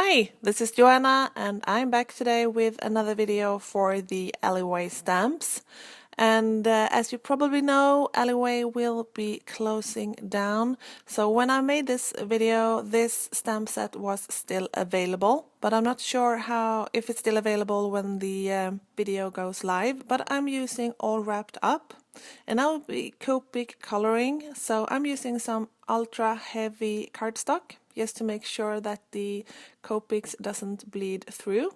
Hi, this is Joanna and I'm back today with another video for the alleyway stamps. And as you probably know, alleyway will be closing down. So when I made this video, this stamp set was still available, but I'm not sure if it's still available when the video goes live, but I'm using all wrapped up. And I will be Copic coloring, so I'm using some ultra heavy cardstock just to make sure that the Copics doesn't bleed through.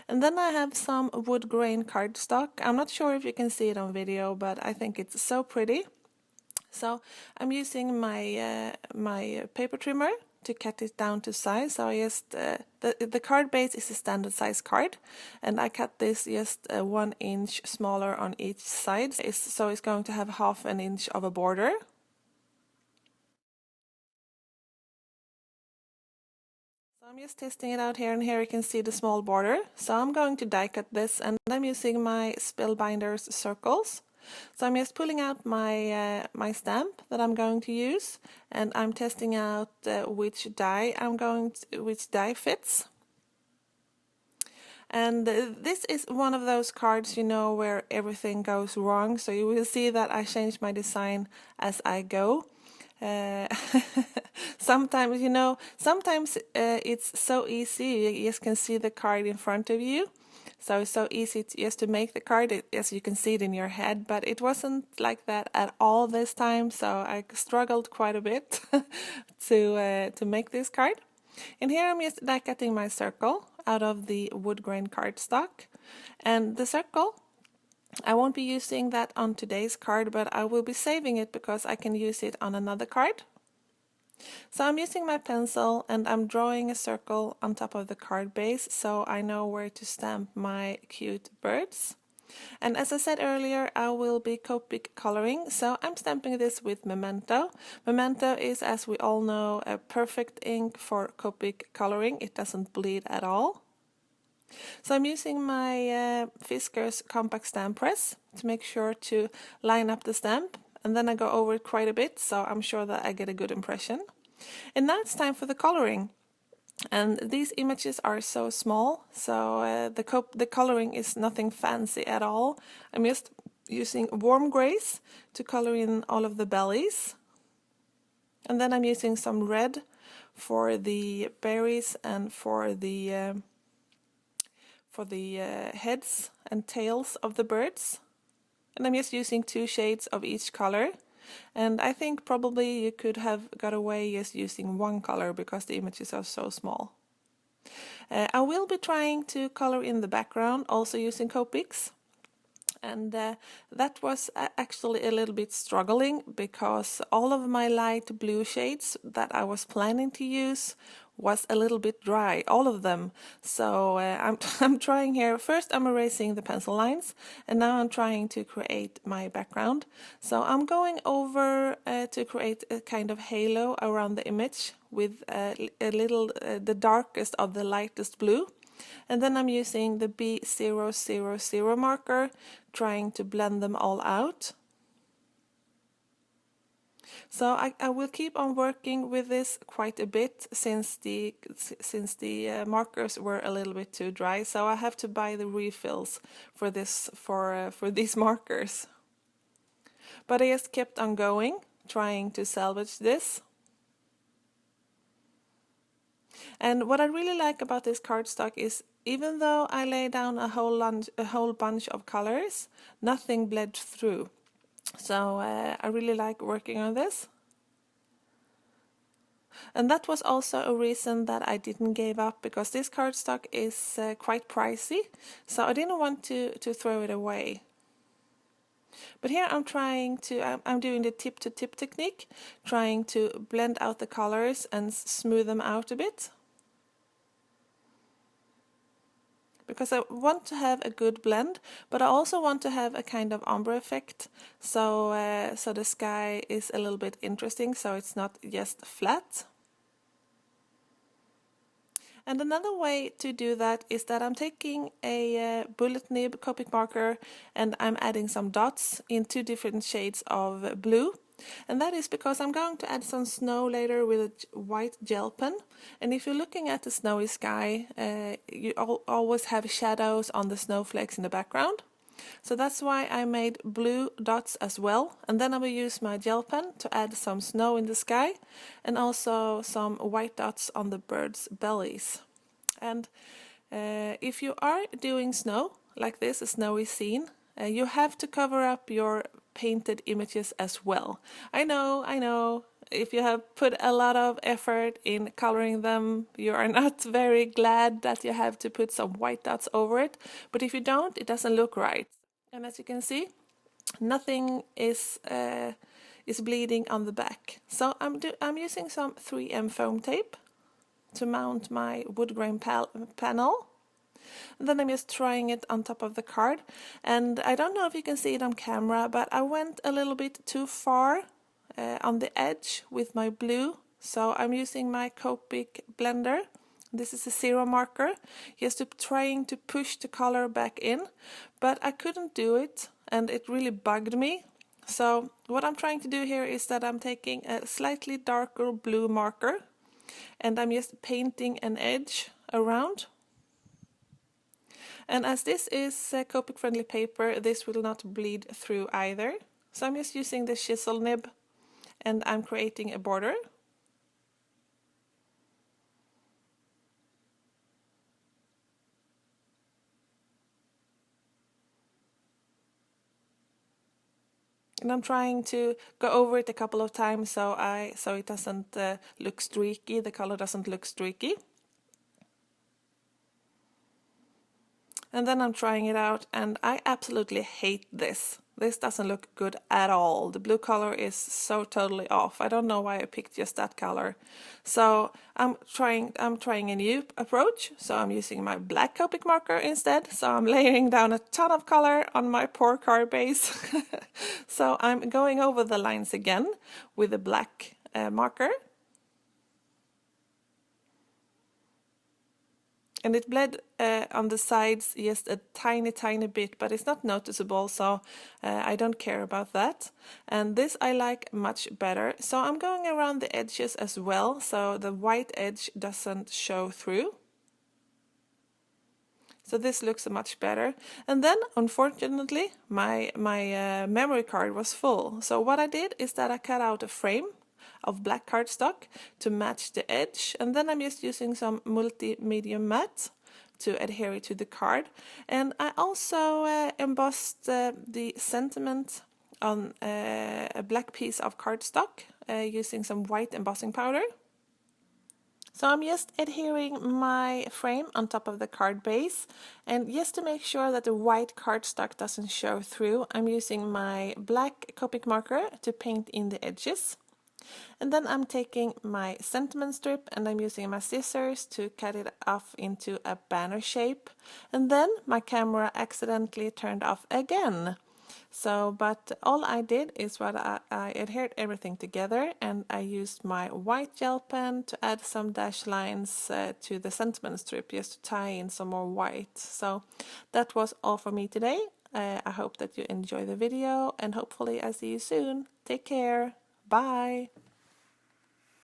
And then I have some Woodgrain cardstock. I'm not sure if you can see it on video, but I think it's so pretty. So I'm using my paper trimmer to cut it down to size. So I just the card base is a standard size card, and I cut this just 1 inch smaller on each side. So it's going to have 1/2 inch of a border. So I'm just testing it out here, and here you can see the small border. So I'm going to die cut this, and I'm using my Spellbinders circles. So I'm just pulling out my stamp that I'm going to use, and I'm testing out which die fits. And this is one of those cards, you know, where everything goes wrong. So you will see that I change my design as I go. Sometimes, you know, it's so easy, you just can see the card in front of you. So it's so easy just to make the card, as you can see it in your head, but it wasn't like that at all this time, so I struggled quite a bit to make this card. And here I'm just die cutting my circle out of the Woodgrain cardstock. And the circle, I won't be using that on today's card, but I will be saving it because I can use it on another card. So I'm using my pencil and I'm drawing a circle on top of the card base so I know where to stamp my cute birds. And as I said earlier, I will be Copic coloring, so I'm stamping this with Memento. Memento is, as we all know, a perfect ink for Copic coloring. It doesn't bleed at all. So I'm using my Fiskars compact stamp press to make sure to line up the stamp, and then I go over it quite a bit so I'm sure that I get a good impression. And now it's time for the coloring. And these images are so small, so the coloring is nothing fancy at all. I'm just using warm grays to color in all of the bellies. And then I'm using some red for the berries and for the heads and tails of the birds. And I'm just using 2 shades of each color. And I think probably you could have got away just using 1 color because the images are so small. I will be trying to color in the background also using Copics. And that was actually a little bit struggling because all of my light blue shades that I was planning to use was a little bit dry, all of them. So I'm trying here. First I'm erasing the pencil lines, and now I'm trying to create my background. So I'm going over to create a kind of halo around the image with the darkest of the lightest blue. And then I'm using the B000 marker, trying to blend them all out. So I will keep on working with this quite a bit since the markers were a little bit too dry. So I have to buy the refills for these markers. But I just kept on going, trying to salvage this. And what I really like about this cardstock is, even though I lay down a whole bunch of colors, nothing bled through. So I really like working on this. And that was also a reason that I didn't give up, because this cardstock is quite pricey, so I didn't want to throw it away. But here I'm doing the tip to tip technique, trying to blend out the colors and smooth them out a bit. Because I want to have a good blend, but I also want to have a kind of ombre effect, so the sky is a little bit interesting, so it's not just flat. And another way to do that is that I'm taking a bullet nib Copic marker and I'm adding some dots in 2 different shades of blue. And that is because I'm going to add some snow later with a white gel pen. And if you're looking at the snowy sky, you always have shadows on the snowflakes in the background. So that's why I made blue dots as well. And then I will use my gel pen to add some snow in the sky and also some white dots on the birds' bellies. And if you are doing snow, like this, a snowy scene, you have to cover up your painted images as well. I know, if you have put a lot of effort in coloring them, you are not very glad that you have to put some white dots over it. But if you don't, it doesn't look right. And as you can see, nothing is bleeding on the back. So I'm using some 3M foam tape to mount my Woodgrain panel. And then I'm just trying it on top of the card. And I don't know if you can see it on camera, but I went a little bit too far on the edge with my blue. So I'm using my Copic blender. This is a 0 marker, just trying to push the color back in, but I couldn't do it and it really bugged me. So what I'm trying to do here is that I'm taking a slightly darker blue marker and I'm just painting an edge around. And as this is Copic friendly paper, this will not bleed through either. So I'm just using the chisel nib and I'm creating a border. And I'm trying to go over it a couple of times so it doesn't look streaky, the color doesn't look streaky. And then I'm trying it out and I absolutely hate this. This doesn't look good at all. The blue color is so totally off. I don't know why I picked just that color. So I'm trying a new approach. So I'm using my black Copic marker instead. So I'm layering down a ton of color on my poor card base. So I'm going over the lines again with a black marker. And it bled on the sides just a tiny bit, but it's not noticeable, so I don't care about that. And this I like much better. So I'm going around the edges as well, so the white edge doesn't show through. So this looks much better. And then, unfortunately, my memory card was full. So what I did is that I cut out a frame of black cardstock to match the edge, and then I'm just using some multi-medium matte to adhere it to the card. And I also embossed the sentiment on a black piece of cardstock using some white embossing powder. So I'm just adhering my frame on top of the card base, and just to make sure that the white cardstock doesn't show through, I'm using my black Copic marker to paint in the edges. And then I'm taking my sentiment strip and I'm using my scissors to cut it off into a banner shape. And then my camera accidentally turned off again. So, but all I did is I adhered everything together and I used my white gel pen to add some dash lines to the sentiment strip just to tie in some more white. So that was all for me today. I hope that you enjoy the video and hopefully I see you soon. Take care. Bye.